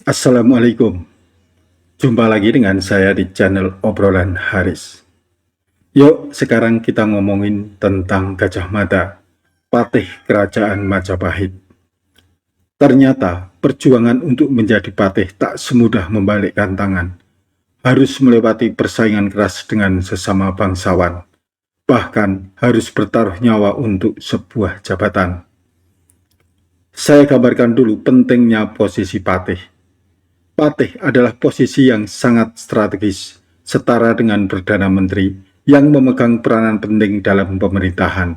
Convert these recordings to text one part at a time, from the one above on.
Assalamualaikum. Jumpa lagi dengan saya di channel Obrolan Haris. Yuk, sekarang kita ngomongin tentang Gajah Mada, patih kerajaan Majapahit. Ternyata, perjuangan untuk menjadi patih tak semudah membalikkan tangan. Harus melewati persaingan keras dengan sesama bangsawan. Bahkan harus bertaruh nyawa untuk sebuah jabatan. Saya gambarkan dulu pentingnya posisi patih. Patih adalah posisi yang sangat strategis, setara dengan Perdana Menteri yang memegang peranan penting dalam pemerintahan.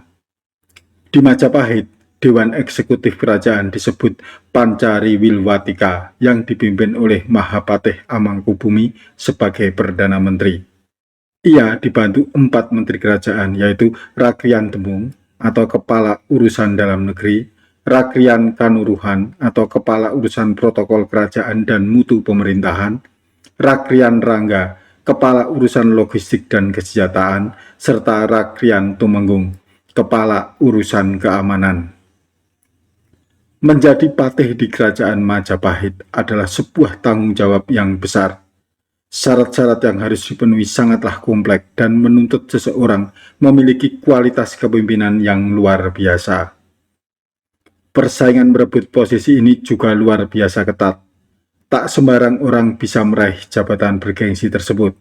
Di Majapahit, Dewan Eksekutif Kerajaan disebut Pancari Wilwatika yang dipimpin oleh Mahapatih Amangkubumi sebagai Perdana Menteri. Ia dibantu 4 menteri kerajaan, yaitu Rakrian Temung atau Kepala Urusan Dalam Negeri, Rakrian Kanuruhan atau Kepala Urusan Protokol Kerajaan dan Mutu Pemerintahan, Rakrian Rangga, Kepala Urusan Logistik dan Kesejahteraan, serta Rakrian Tumenggung, Kepala Urusan Keamanan. Menjadi patih di Kerajaan Majapahit adalah sebuah tanggung jawab yang besar. Syarat-syarat yang harus dipenuhi sangatlah kompleks dan menuntut seseorang memiliki kualitas kepemimpinan yang luar biasa. Persaingan merebut posisi ini juga luar biasa ketat. Tak sembarang orang bisa meraih jabatan bergengsi tersebut.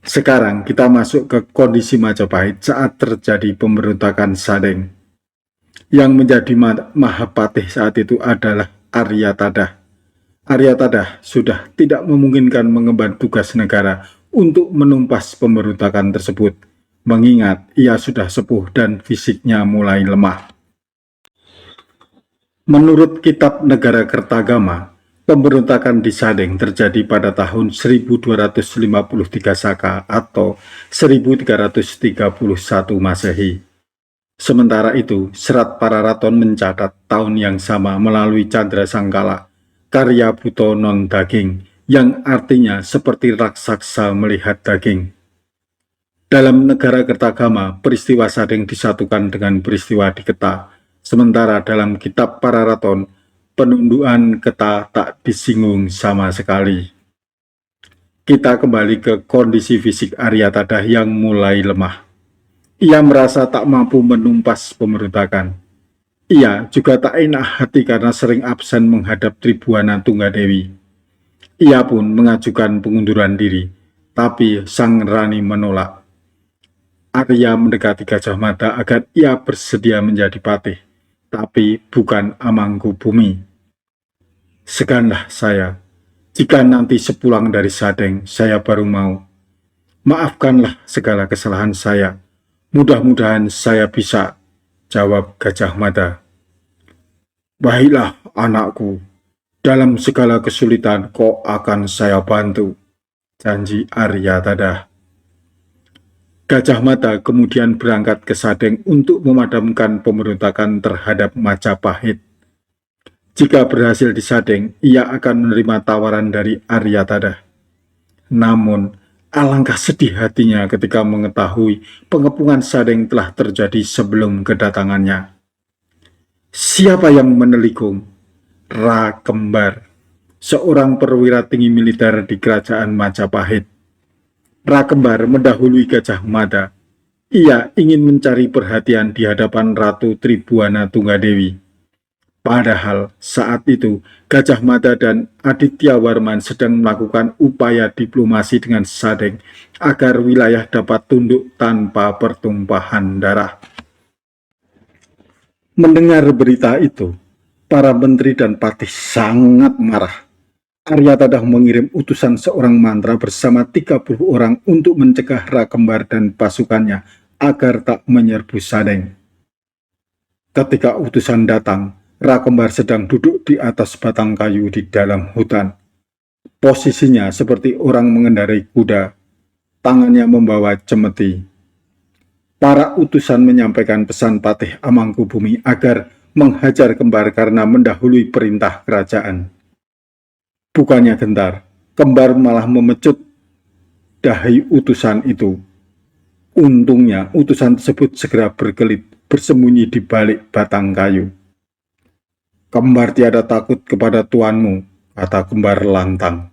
Sekarang kita masuk ke kondisi Majapahit saat terjadi pemberontakan Sadeng. Yang menjadi Mahapatih saat itu adalah Aryatadah. Aryatadah sudah tidak memungkinkan mengemban tugas negara untuk menumpas pemberontakan tersebut, mengingat ia sudah sepuh dan fisiknya mulai lemah. Menurut Kitab Negara Kertagama, pemberontakan di Sadeng terjadi pada tahun 1253 Saka atau 1331 Masehi. Sementara itu, Serat Pararaton mencatat tahun yang sama melalui Candra Sangkala, karya Buto non daging, yang artinya seperti raksasa melihat daging. Dalam negara Kertagama, peristiwa Sadeng disatukan dengan peristiwa di Keta, sementara dalam Kitab Pararaton, penundukan Keta tak disinggung sama sekali. Kita kembali ke kondisi fisik Aryatadah yang mulai lemah. Ia merasa tak mampu menumpas pemberontakan. Ia juga tak enak hati karena sering absen menghadap Tribuana Tunggadewi. Ia pun mengajukan pengunduran diri, tapi Sang Rani menolak. Arya mendekati Gajah Mada agar ia bersedia menjadi patih, tapi bukan Amangkubumi. Seganlah saya, jika nanti sepulang dari Sadeng saya baru mau. Maafkanlah segala kesalahan saya, mudah-mudahan saya bisa, jawab Gajah Mada. Baiklah anakku, dalam segala kesulitan kau akan saya bantu, janji Aryatadah. Gajah Mada kemudian berangkat ke Sadeng untuk memadamkan pemberontakan terhadap Majapahit. Jika berhasil di Sadeng, ia akan menerima tawaran dari Aryatadah. Namun, alangkah sedih hatinya ketika mengetahui pengepungan Sadeng telah terjadi sebelum kedatangannya. Siapa yang menelikung? Ra Kembar, seorang perwira tinggi militer di kerajaan Majapahit. Ra Kembar mendahului Gajah Mada. Ia ingin mencari perhatian di hadapan Ratu Tribuana Tunggadewi. Padahal saat itu Gajah Mada dan Aditya Warman sedang melakukan upaya diplomasi dengan Sadeng agar wilayah dapat tunduk tanpa pertumpahan darah. Mendengar berita itu, para menteri dan patih sangat marah. Aryatadah mengirim utusan seorang mantra bersama 30 orang untuk mencegah Ra Kembar dan pasukannya agar tak menyerbu Sadeng. Ketika utusan datang, Ra Kembar sedang duduk di atas batang kayu di dalam hutan. Posisinya seperti orang mengendarai kuda, tangannya membawa cemeti. Para utusan menyampaikan pesan Patih Amangkubumi agar menghajar Kembar karena mendahului perintah kerajaan. Bukannya gentar, Kembar malah memecut dahi utusan itu. Untungnya utusan tersebut segera berkelit bersembunyi di balik batang kayu. Kembar tiada takut kepada tuanmu, kata kembar lantang.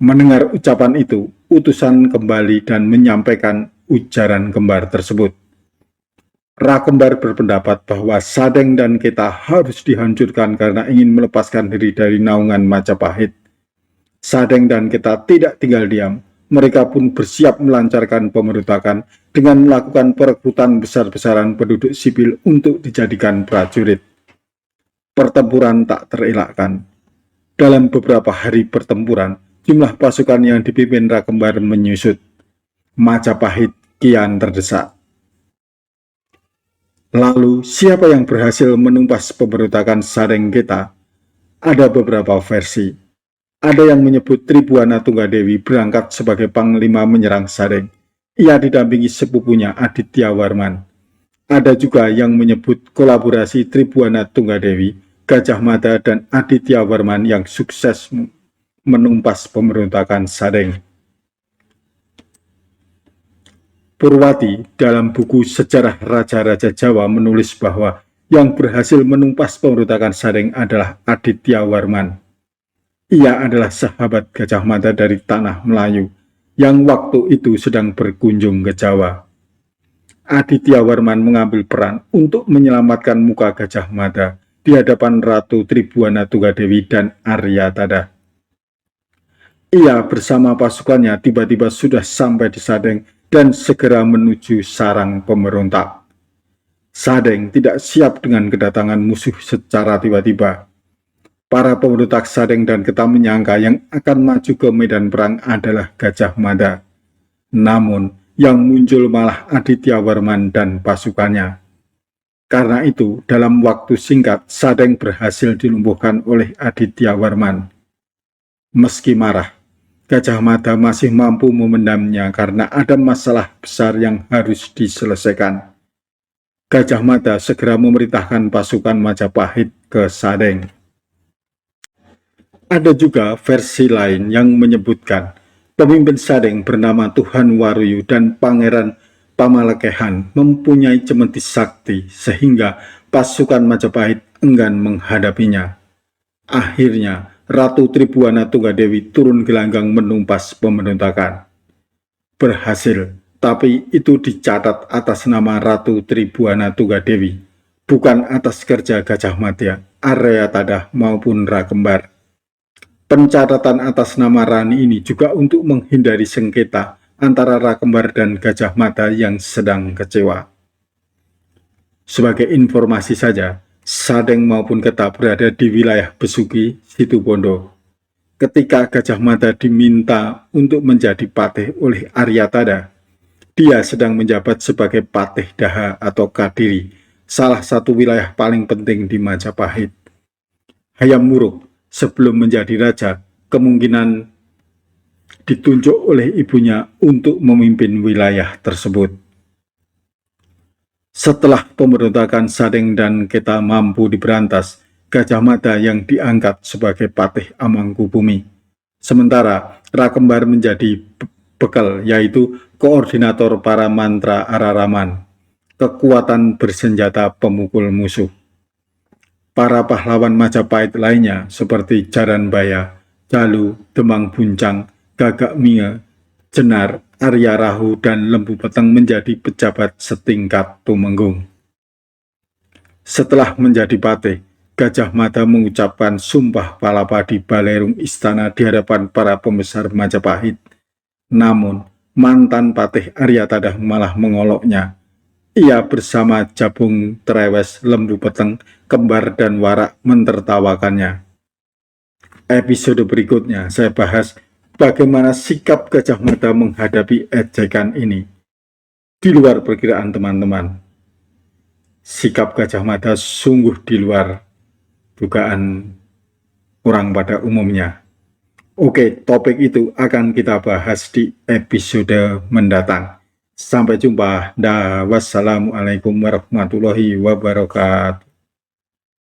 Mendengar ucapan itu, utusan kembali dan menyampaikan ujaran kembar tersebut. Kembar berpendapat bahwa Sadeng dan Keta harus dihancurkan karena ingin melepaskan diri dari naungan Majapahit. Sadeng dan Keta tidak tinggal diam. Mereka pun bersiap melancarkan pemberontakan dengan melakukan perekrutan besar-besaran penduduk sipil untuk dijadikan prajurit. Pertempuran tak terelakkan. Dalam beberapa hari pertempuran, jumlah pasukan yang dipimpin Kembar menyusut. Majapahit kian terdesak. Lalu, siapa yang berhasil menumpas pemberontakan Sadeng Keta? Ada beberapa versi. Ada yang menyebut Tribuana Tunggadewi berangkat sebagai panglima menyerang Sadeng. Ia didampingi sepupunya Aditya Warman. Ada juga yang menyebut kolaborasi Tribuana Tunggadewi, Gajah Mada, dan Aditya Warman yang sukses menumpas pemberontakan Sadeng. Purwati dalam buku Sejarah Raja-Raja Jawa menulis bahwa yang berhasil menumpas pemberontakan Sadeng adalah Aditya Warman. Ia adalah sahabat Gajah Mada dari tanah Melayu yang waktu itu sedang berkunjung ke Jawa. Aditya Warman mengambil peran untuk menyelamatkan muka Gajah Mada di hadapan Ratu Tribuana Tunggadewi dan Aryatada. Ia bersama pasukannya tiba-tiba sudah sampai di Sadeng dan segera menuju sarang pemberontak. Sadeng tidak siap dengan kedatangan musuh secara tiba-tiba. Para pemberontak Sadeng dan Keta menyangka yang akan maju ke medan perang adalah Gajah Mada. Namun, yang muncul malah Aditya Warman dan pasukannya. Karena itu, dalam waktu singkat, Sadeng berhasil dilumpuhkan oleh Aditya Warman. Meski marah, Gajah Mada masih mampu memendamnya karena ada masalah besar yang harus diselesaikan. Gajah Mada segera memerintahkan pasukan Majapahit ke Sadeng. Ada juga versi lain yang menyebutkan pemimpin Sadeng bernama Tuhan Waruyu dan Pangeran Pamalekehan mempunyai cemeti sakti sehingga pasukan Majapahit enggan menghadapinya. Akhirnya, Ratu Tribuana Tunggadewi turun gelanggang menumpas pemberontakan. Berhasil, tapi itu dicatat atas nama Ratu Tribuana Tunggadewi, bukan atas kerja Gajah Mada, Aryatada maupun Kembar. Pencatatan atas nama Rani ini juga untuk menghindari sengketa antara Kembar dan Gajah Mada yang sedang kecewa. Sebagai informasi saja, Sadeng maupun Keta berada di wilayah Besuki, Situbondo. Ketika Gajah Mada diminta untuk menjadi patih oleh Aryatada, dia sedang menjabat sebagai patih Daha atau Kadiri, salah satu wilayah paling penting di Majapahit. Hayam Wuruk sebelum menjadi raja kemungkinan ditunjuk oleh ibunya untuk memimpin wilayah tersebut. Setelah pemberontakan Sadeng dan Keta mampu diberantas, Gajah Mada yang diangkat sebagai patih Amangkubumi. Sementara Kembar menjadi bekal, yaitu koordinator para mantra Araraman, kekuatan bersenjata pemukul musuh. Para pahlawan Majapahit lainnya seperti Jaranbaya, Jalu, Demang Buncang, Gagak Minge, Jenar, Arya Rahu, dan Lembu Peteng menjadi pejabat setingkat Tumenggung. Setelah menjadi patih, Gajah Mada mengucapkan sumpah palapa di balerung istana di hadapan para pembesar Majapahit. Namun, mantan patih Aryatada malah mengoloknya. Ia bersama Jabung Trewes, Lembu Peteng, Kembar, dan Warak mentertawakannya. Episode berikutnya saya bahas bagaimana sikap Gajah Mada menghadapi ejekan ini. Di luar perkiraan teman-teman, sikap Gajah Mada sungguh di luar dugaan orang pada umumnya. Oke, topik itu akan kita bahas di episode mendatang. Sampai jumpa. Wassalamualaikum warahmatullahi wabarakatuh.